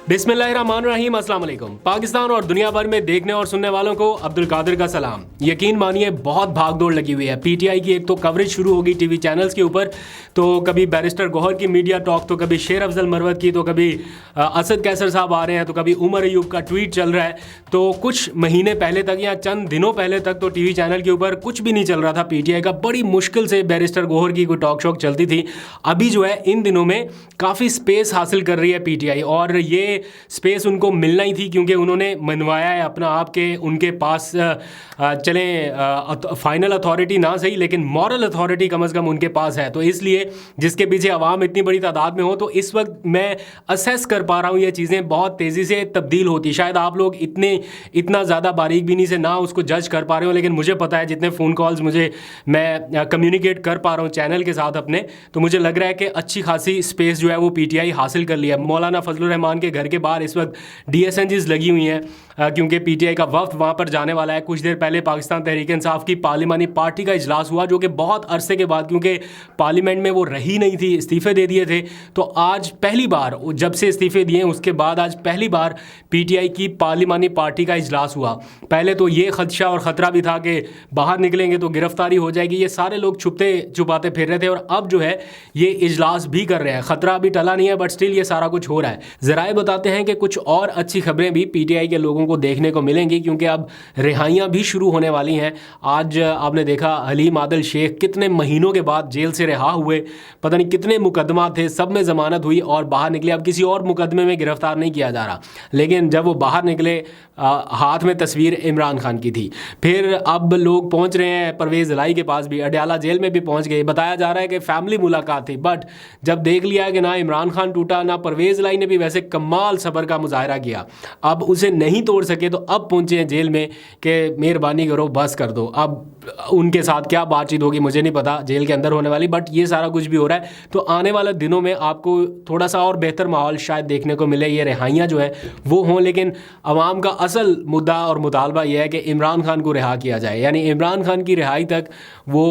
बिस्मिल्लाहिर्रहमानिर्रहीम, अस्सलाम वालेकुम। पाकिस्तान और दुनिया भर में देखने और सुनने वालों को अब्दुल कादिर का सलाम। यकीन मानिए बहुत भागदौड़ लगी हुई है। पीटीआई की एक तो कवरेज शुरू होगी टीवी चैनल्स के ऊपर, तो कभी बैरिस्टर गौहर की मीडिया टॉक, तो कभी शेर अफजल मरवत की, तो कभी असद कैसर साहब आ रहे हैं, तो कभी उमर अयूब का ट्वीट चल रहा है। तो कुछ महीने पहले तक या चंद दिनों पहले तक तो टीवी चैनल के ऊपर कुछ भी नहीं चल रहा था पीटीआई का। बड़ी मुश्किल से बैरिस्टर गौहर की कोई टॉक शॉक चलती थी। अभी जो है इन दिनों में काफ़ी स्पेस हासिल कर रही है पीटीआई, और ये स्पेस उनको मिलना ही थी क्योंकि उन्होंने मनवाया है अपना आप के उनके पास चलें फाइनल अथॉरिटी ना सही लेकिन मॉरल अथॉरिटी कम से कम उनके पास है। तो इसलिए जिसके पीछे आवाम इतनी बड़ी तादाद में हो, तो इस वक्त मैं असेस कर पा रहा हूँ ये चीज़ें बहुत तेज़ी से तब्दील होती। शायद आप लोग इतना ज़्यादा बारीक बीनी से ना उसको जज कर पा रहे हो, लेकिन मुझे पता है जितने फ़ोन कॉल्स मैं कम्युनिकेट कर पा रहा हूँ चैनल के साथ अपने, तो मुझे लग रहा है कि अच्छी खासी स्पेस जो है वो पीटीआई हासिल कर लिया। मौलाना फजलुर रहमान के घर के बाहर इस वक्त DSNGs लगी हुई हैं क्योंकि पीटीआई का वफ्द वहाँ पर जाने वाला है। कुछ देर पहले पाकिस्तान तहरीक इंसाफ की पार्लिमानी पार्टी का इजलास हुआ, जो कि बहुत अरसे के बाद, क्योंकि पार्लियामेंट में वो रही नहीं थी, इस्तीफ़े दे दिए थे, तो आज पहली बार, जब से इस्तीफ़े दिए उसके बाद आज पहली बार पीटीआई की पार्लिमानी पार्टी का इजलास हुआ। पहले तो ये खदशा और ख़तरा भी था कि बाहर निकलेंगे तो गिरफ्तारी हो जाएगी, ये सारे लोग छुपते छुपाते फिर रहे थे, और अब जो है ये इजलास भी कर रहे हैं। ख़तरा अभी टला नहीं है, बट स्टिल ये सारा कुछ हो रहा है। ज़राए बताते हैं कि कुछ और अच्छी खबरें भी पीटीआई के लोगों को देखने को मिलेंगी, क्योंकि अब रिहाइयाँ भी शुरू होने वाली हैं। आज आपने देखा हलीम आदिल शेख कितने महीनों के बाद जेल से रिहा हुए, पता नहीं कितने मुकदमा थे, सब में ज़मानत हुई और बाहर निकले। अब किसी और मुकदमे में गिरफ्तार नहीं किया जा रहा, लेकिन जब वो बाहर निकले हाथ में तस्वीर इमरान खान की थी। फिर अब लोग पहुंच रहे हैं परवेज़ इलाही के पास भी, अडयाला जेल में भी पहुंच गए। बताया जा रहा है कि फैमिली मुलाकात थी, बट जब देख लिया कि ना इमरान खान टूटा ना परवेज़ इलाही ने भी वैसे कमाल सब्र का मुजाहरा किया, अब उसे नहीं तोड़ सके, तो अब पहुंचे हैं जेल में कि मेहरबानी करो बस कर दो। अब उनके साथ क्या बातचीत होगी मुझे नहीं पता, जेल के अंदर होने वाली, बट ये सारा कुछ भी हो रहा है। तो आने वाले दिनों में आपको थोड़ा सा और बेहतर माहौल शायद देखने को मिले, ये रिहाइयाँ जो है वो हों, लेकिन आवाम का असल मुद्दा और मुतालबा यह है कि इमरान खान को रिहा किया जाए। यानी इमरान खान की रिहाई तक वो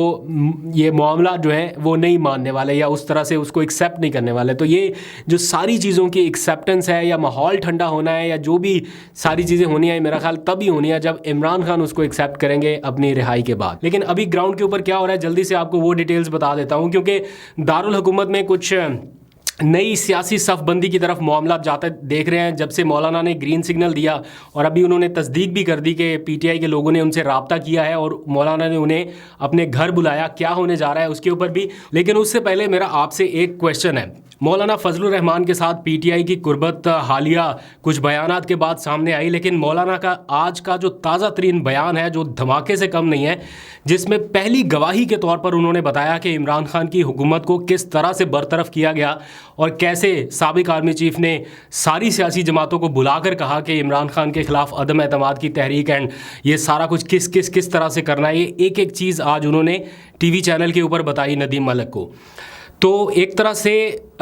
ये मामला जो है वो नहीं मानने वाले या उस तरह से उसको एक्सेप्ट नहीं करने वाले। तो ये जो सारी चीज़ों की एक्सेप्टेंस है या माहौल ठंडा होना है या जो भी सारी चीज़ें होनी है, मेरा ख्याल तभी होनी है जब इमरान खान उसको एक्सेप्ट करेंगे अपनी रिहाई के बाद। लेकिन अभी ग्राउंड के ऊपर क्या हो रहा है जल्दी से आपको वो डिटेल्स बता देता हूँ, क्योंकि दारुल हुकूमत में कुछ नई सियासी सफ़बंदी की तरफ मामला जाते देख रहे हैं। जब से मौलाना ने ग्रीन सिग्नल दिया और अभी उन्होंने तस्दीक भी कर दी कि पीटीआई के लोगों ने उनसे रब्ता किया है और मौलाना ने उन्हें अपने घर बुलाया, क्या होने जा रहा है उसके ऊपर भी। लेकिन उससे पहले मेरा आपसे एक क्वेश्चन है। मौलाना फजलुर रहमान के साथ पीटीआई की कुर्बत हालिया कुछ बयानात के बाद सामने आई, लेकिन मौलाना का आज का जो ताज़ा तरीन बयान है, जो धमाके से कम नहीं है, जिसमें पहली गवाही के तौर पर उन्होंने बताया कि इमरान खान की हुकूमत को किस तरह से बरतरफ किया गया और कैसे साबिक आर्मी चीफ ने सारी सियासी जमातों को बुलाकर कहा कि इमरान खान के खिलाफ अदम एतमाद की तहरीक एंड ये सारा कुछ किस तरह से करना है। ये एक एक चीज़ आज उन्होंने टीवी चैनल के ऊपर बताई नदीम मलिक को। तो एक तरह से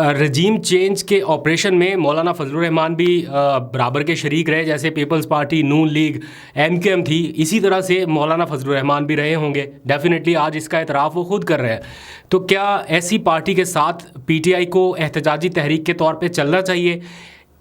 रजीम चेंज के ऑपरेशन में मौलाना फजलुर रहमान भी बराबर के शरीक रहे, जैसे पीपल्स पार्टी, नून लीग, MKM थी, इसी तरह से मौलाना फजलुर रहमान भी रहे होंगे। डेफिनेटली आज इसका एतराफ़ वो खुद कर रहे हैं। तो क्या ऐसी पार्टी के साथ पीटीआई को एहतजाजी तहरीक के तौर पे चलना चाहिए?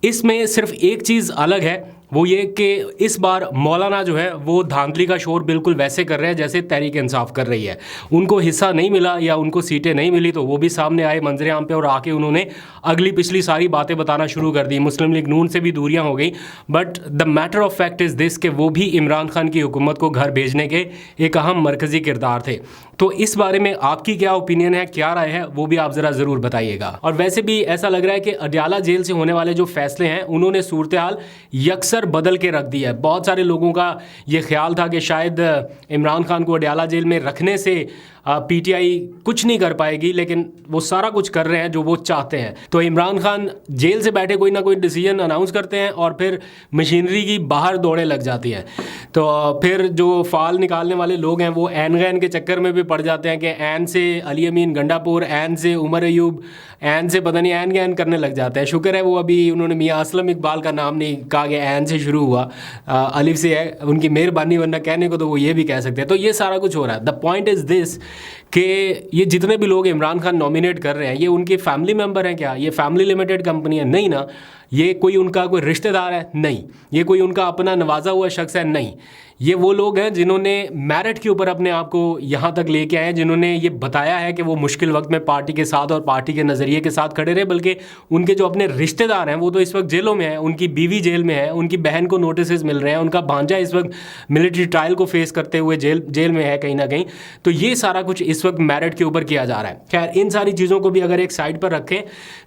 इसमें सिर्फ एक चीज़ अलग है, वो ये कि इस बार मौलाना जो है वो धांधली का शोर बिल्कुल वैसे कर रहे हैं जैसे तहरीक इंसाफ कर रही है। उनको हिस्सा नहीं मिला या उनको सीटें नहीं मिली तो वो भी सामने आए मंजरे आम पे और आके उन्होंने अगली पिछली सारी बातें बताना शुरू कर दी। मुस्लिम लीग नून से भी दूरियां हो गई, but the matter of fact is this कि वो भी इमरान खान की हुकूमत को घर भेजने के एक अहम मरकज़ी किरदार थे। तो इस बारे में आपकी क्या ओपिनियन है, क्या राय है, वो भी आप ज़रा ज़रूर बताइएगा। और वैसे भी ऐसा लग रहा है कि अडयाला जेल से होने वाले जो फैसले हैं उन्होंने सूरत हाल यकसर बदल के रख दिया है। बहुत सारे लोगों का ये ख्याल था कि शायद इमरान खान को अडयाला जेल में रखने से पीटीआई कुछ नहीं कर पाएगी, लेकिन वो सारा कुछ कर रहे हैं जो वो चाहते हैं। तो इमरान खान जेल से बैठे कोई ना कोई डिसीजन अनाउंस करते हैं और फिर मशीनरी की बाहर दौड़े लग जाती हैं। तो फिर जो फाल निकालने वाले लोग हैं वो ऐन गैन के चक्कर में भी पड़ जाते हैं कि ऐन से अली अमीन गंडापुर, ऐन से उमर अयूब, ऐन से पता नहीं ऐन गैन करने लग जाते हैं। शुक्र है वो अभी उन्होंने मियाँ असलम इकबाल का नाम नहीं कहा कि ऐन से शुरू हुआ, अलिफ से है, उनकी मेहरबानी, वरना कहने को तो वो ये भी कह सकते हैं। तो ये सारा कुछ हो रहा है। द पॉइंट इज़ दिस कि ये जितने भी लोग इमरान खान नॉमिनेट कर रहे हैं ये उनके फैमिली मेम्बर हैं क्या? ये फैमिली लिमिटेड कंपनी है? नहीं ना, ये कोई उनका कोई रिश्तेदार है? नहीं। ये कोई उनका अपना नवाजा हुआ शख्स है? नहीं। ये वो लोग हैं जिन्होंने मेरिट के ऊपर अपने आप को यहाँ तक लेके आए हैं, जिन्होंने ये बताया है कि वो मुश्किल वक्त में पार्टी के साथ और पार्टी के नज़रिए के साथ खड़े रहे। बल्कि उनके जो अपने रिश्तेदार हैं वो तो इस वक्त जेलों में हैं, उनकी बीवी जेल में है, उनकी बहन को नोटिस मिल रहे हैं, उनका भांजा इस वक्त मिलिट्री ट्रायल को फेस करते हुए जेल में है कहीं ना कहीं। तो ये सारा कुछ इस वक्त मेरिट के ऊपर किया जा रहा है। खैर, इन सारी चीज़ों को भी अगर एक साइड पर रखें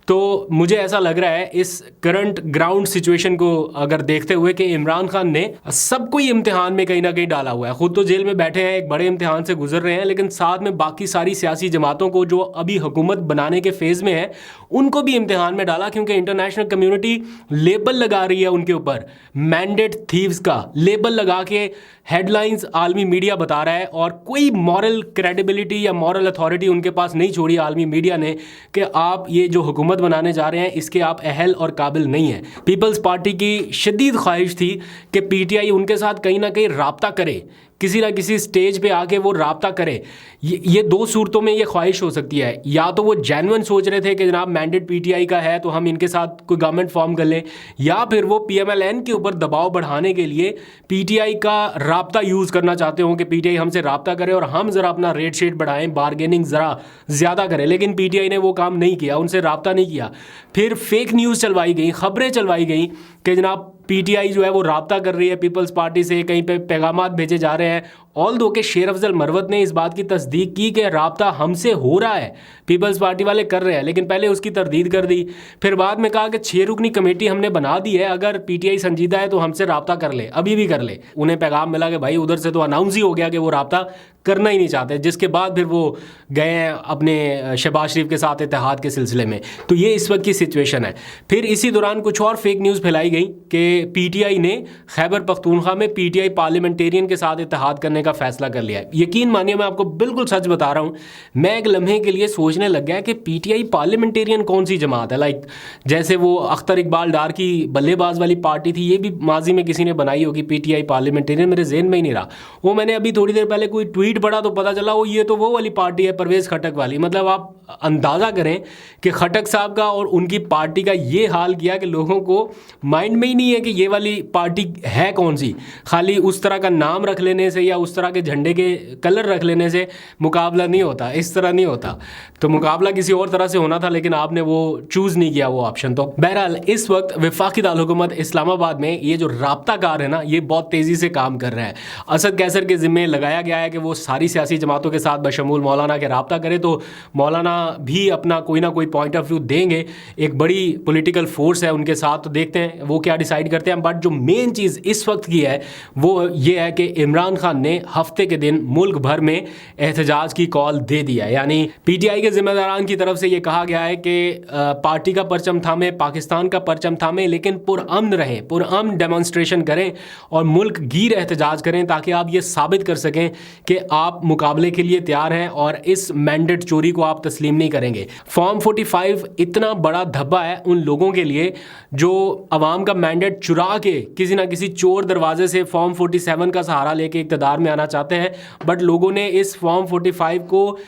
तो मुझे ऐसा लग रहा है इस करंट ग्राउंड सिचुएशन को अगर देखते हुए कि इमरान खान ने सबको ही इम्तिहान में कहीं ना कहीं डाला हुआ है। खुद तो जेल में बैठे हैं, एक बड़े इम्तिहान से गुजर रहे हैं, लेकिन साथ में बाकी सारी सियासी जमातों को जो अभी हुकूमत बनाने के फेज में है उनको भी इम्तिहान में डाला, क्योंकि इंटरनेशनल कम्युनिटी लेबल लगा रही है उनके ऊपर, मैंडेट थीव्स का लेबल लगा के हेडलाइंस आलमी मीडिया बता रहा है। और कोई मॉरल क्रेडिबिलिटी या मॉरल अथॉरिटी उनके पास नहीं छोड़ी आलमी मीडिया ने कि आप ये जो हुकूमत बनाने जा रहे हैं इसके आप अहल और काबिल नहीं हैं। पीपल्स पार्टी की शदीद ख्वाहिश थी कि पीटीआई उनके साथ कहीं ना कहीं राब्ता करे, किसी ना किसी स्टेज पे आके वो राब्ता करे। ये दो सूरतों में ये ख्वाहिश हो सकती है, या तो वो जेन्युइन सोच रहे थे कि जनाब मैंडेट पीटीआई का है तो हम इनके साथ कोई गवर्नमेंट फॉर्म कर लें, या फिर वो पीएमएलएन के ऊपर दबाव बढ़ाने के लिए पीटीआई का राब्ता यूज़ करना चाहते हो कि पीटीआई हमसे राब्ता करे और हम ज़रा अपना रेट शेट बढ़ाएं, बारगेनिंग ज़रा ज़्यादा करें। लेकिन पीटीआई ने वो काम नहीं किया, उनसे राब्ता नहीं किया। फिर फेक न्यूज़ चलवाई गई, खबरें चलवाई गई कि जनाब पीटीआई जो है वो राब्ता कर रही है पीपल्स पार्टी से, कहीं पे पैगामात भेजे जा रहे हैं। ऑल दो के शेर अफजल मरवत ने इस बात की तस्दीक की कि राब्ता हमसे हो रहा है, पीपल्स पार्टी वाले कर रहे हैं, लेकिन पहले उसकी तरदीद कर दी। फिर बाद में कहा कि 6 रुकनी कमेटी हमने बना दी है, अगर पीटीआई संजीदा है तो हमसे राब्ता कर ले, अभी भी कर ले। उन्हें पैगाम मिला कि भाई उधर से तो अनाउंस ही हो गया कि वो राब्ता करना ही नहीं चाहते, जिसके बाद फिर वो गए हैं अपने शहबाज शरीफ के साथ इत्तेहाद के सिलसिले में। तो ये इस वक्त की सिचुएशन है। फिर इसी दौरान कुछ और फेक न्यूज़ फैलाई गई कि पीटीआई ने खैबर पख्तूनख्वा में पीटीआई पार्लियामेंटेरियन के साथ इत्तेहाद करने का फैसला कर लिया है। यकीन मानिए, मैं आपको बिल्कुल सच बता रहा हूँ, मैं एक लम्हे के लिए सोचने लग गया कि पीटीआई पार्लियामेंटेरियन कौन सी जमात है। लाइक जैसे वो अख्तर इकबाल डार की बल्लेबाज वाली पार्टी थी, ये भी माजी में किसी ने बनाई होगी पीटीआई पार्लियामेंटेरियन, मेरे जेहन में ही नहीं रहा। वो मैंने अभी थोड़ी देर पहले कोई ट्वीट पढ़ा तो पता चला वो ये तो वो वाली पार्टी है, परवेज़ खटक वाली। मतलब आप अंदाज़ा करें कि खटक साहब का और उनकी पार्टी का ये हाल किया कि लोगों को माइंड में ही नहीं है कि ये वाली पार्टी है कौन सी। खाली उस तरह का नाम रख लेने से या उस तरह के झंडे के कलर रख लेने से मुकाबला नहीं होता, इस तरह नहीं होता। तो मुकाबला किसी और तरह से होना था, लेकिन आपने वो चूज़ नहीं किया वो ऑप्शन। तो बहरहाल इस वक्त वफाकी दारुल-हुकूमत इस्लामाबाद में ये जो राब्ता कार है ना, ये बहुत तेज़ी से काम कर रहा है। असद कैसर के ज़िम्मे लगाया गया है कि वो सारी सियासी जमातों के साथ बशमूल मौलाना के राब्ता करे, तो मौलाना भी अपना कोई ना कोई पॉइंट ऑफ व्यू देंगे। एक बड़ी पॉलिटिकल फोर्स है उनके साथ, तो देखते हैं वो क्या डिसाइड करते हैं। बट जो मेन चीज़ इस वक्त की है वो ये है कि इमरान खान ने हफ्ते के दिन मुल्क भर में एहतजाज की कॉल दे दिया है। यानी पीटीआई के जिम्मेदारान की तरफ से ये कहा गया है कि पार्टी का परचम थामे, पाकिस्तान का परचम थामे, लेकिन पुरअमन रहें, पुरअमन डेमोन्स्ट्रेशन करें और मुल्क गिर एहतजाज करें, ताकि आप ये साबित कर सकें कि आप मुकाबले के लिए तैयार हैं और इस मैंडेट चोरी को आप तस्लीम नहीं करेंगे। फॉर्म 45 इतना बड़ा धब्बा है उन लोगों के लिए जो अवाम का मैंडेट चुरा के किसी ना किसी चोर दरवाजे से फॉर्म 47 का सहारा लेके इक़्तिदार में आना चाहते हैं। बट लोगों ने इस फॉर्म 45 को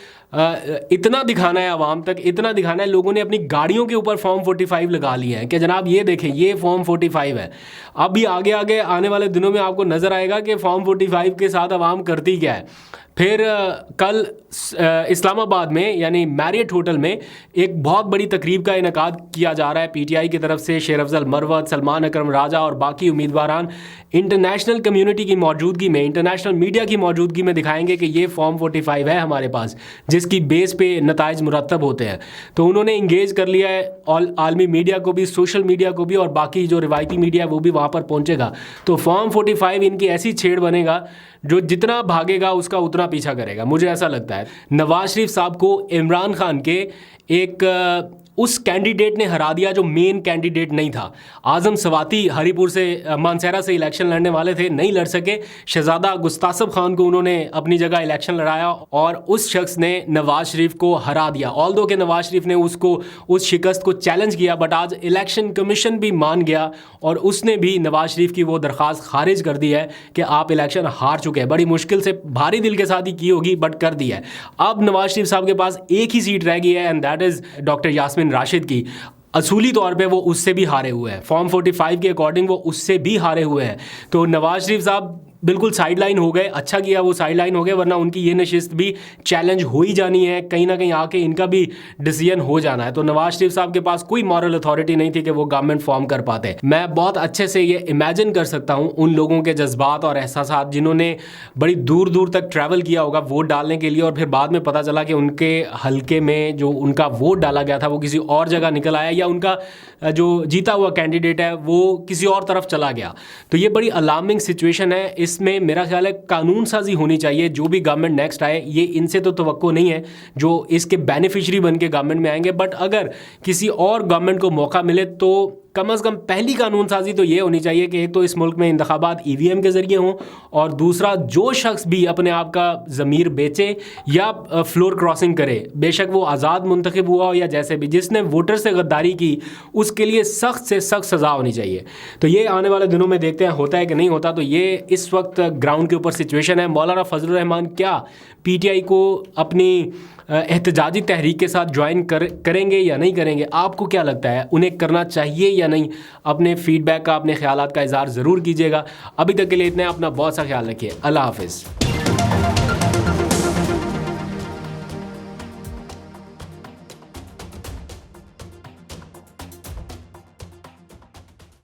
इतना दिखाना है अवाम तक, इतना दिखाना है, लोगों ने अपनी गाड़ियों के ऊपर फॉर्म 45 लगा लिए हैं कि जनाब ये देखें ये फॉर्म 45 है। अभी आगे आगे आने वाले दिनों में आपको नज़र आएगा कि फॉर्म 45 के साथ अवाम करती क्या है। फिर कल इस्लामाबाद में यानी मैरियट होटल में एक बहुत बड़ी तकरीब का इनेकाद किया जा रहा है पीटीआई की तरफ से। शेर अफजल मरवत, सलमान अकरम राजा और बाकी उम्मीदवारान इंटरनेशनल कम्युनिटी की मौजूदगी में, इंटरनेशनल मीडिया की मौजूदगी में दिखाएंगे कि ये फॉर्म 45 है हमारे पास, जिसकी बेस पे नताइज मुरतब होते हैं। तो उन्होंने इंगेज कर लिया है आलमी मीडिया को भी, सोशल मीडिया को भी, और बाकी जो रिवायती मीडिया है वो भी वहाँ पर पहुँचेगा। तो फॉर्म 45 इनकी ऐसी छेड़ बनेगा जो जितना भागेगा उसका उतना पीछा करेगा, मुझे ऐसा लगता है। नवाज शरीफ साहब को इमरान खान के एक उस कैंडिडेट ने हरा दिया जो मेन कैंडिडेट नहीं था। आज़म सवाती हरीपुर से, मानसहरा से इलेक्शन लड़ने वाले थे, नहीं लड़ सके। शहजादा गुस्तासब खान को उन्होंने अपनी जगह इलेक्शन लड़ाया और उस शख्स ने नवाज शरीफ को हरा दिया। ऑल्दो के नवाज शरीफ ने उसको उस शिकस्त को चैलेंज किया, बट आज इलेक्शन कमीशन भी मान गया और उसने भी नवाज शरीफ की वो दरख्वास्त खारिज कर दी है कि आप इलेक्शन हार चुके हैं। बड़ी मुश्किल से, भारी दिल के साथ ही की होगी, बट कर दी है। अब नवाज शरीफ साहब के पास एक ही सीट रह गई है and that is doctor Yasmeen Rashid की। असूली तौर पे वो उससे भी हारे हुए हैं, फॉर्म 45 के अकॉर्डिंग वो उससे भी हारे हुए हैं। तो नवाज शरीफ साहब बिल्कुल साइडलाइन हो गए, अच्छा किया वो साइडलाइन हो गए, वरना उनकी ये नशिस्त भी चैलेंज हो ही जानी है, कहीं ना कहीं आके इनका भी डिसीजन हो जाना है। तो नवाज शरीफ साहब के पास कोई मॉरल अथॉरिटी नहीं थी कि वो गवर्नमेंट फॉर्म कर पाते। मैं बहुत अच्छे से ये इमेजिन कर सकता हूँ उन लोगों के जज्बात और एहसासात जिन्होंने बड़ी दूर दूर तक ट्रैवल किया होगा वोट डालने के लिए, और फिर बाद में पता चला कि उनके हल्के में जो उनका वोट डाला गया था वो किसी और जगह निकल आया, या उनका जो जीता हुआ कैंडिडेट है वो किसी और तरफ चला गया। तो ये बड़ी अलार्मिंग सिचुएशन है। इसमें मेरा ख्याल है कानून साजी होनी चाहिए। जो भी गवर्नमेंट नेक्स्ट आए, ये इनसे तो तवक्को नहीं है जो इसके बेनिफिशरी बन के गवर्नमेंट में आएंगे, बट अगर किसी और गवर्नमेंट को मौका मिले तो कम अज़ कम पहली कानून साजी तो ये होनी चाहिए कि एक तो इस मुल्क में इंतखाबात ईवीएम के ज़रिए हों, और दूसरा जो शख्स भी अपने आप का ज़मीर बेचे या फ्लोर क्रॉसिंग करे, बेशक वो आज़ाद मुंतखब हुआ हो या जैसे भी, जिसने वोटर से गद्दारी की उसके लिए सख्त से सख्त सज़ा होनी चाहिए। तो ये आने वाले दिनों में देखते हैं होता है कि नहीं होता। तो ये इस वक्त ग्राउंड के ऊपर सिचुएशन है। मौलाना फजलुर रहमान क्या पीटीआई को अपनी एहतजाजी तहरीक के साथ ज्वाइन करेंगे या नहीं करेंगे? आपको क्या लगता है, उन्हें करना चाहिए या नहीं? अपने फीडबैक का, अपने ख्यालात का इज़हार ज़रूर कीजिएगा। अभी तक के लिए इतना, अपना बहुत सा ख्याल रखिए। अल्लाह हाफिज़।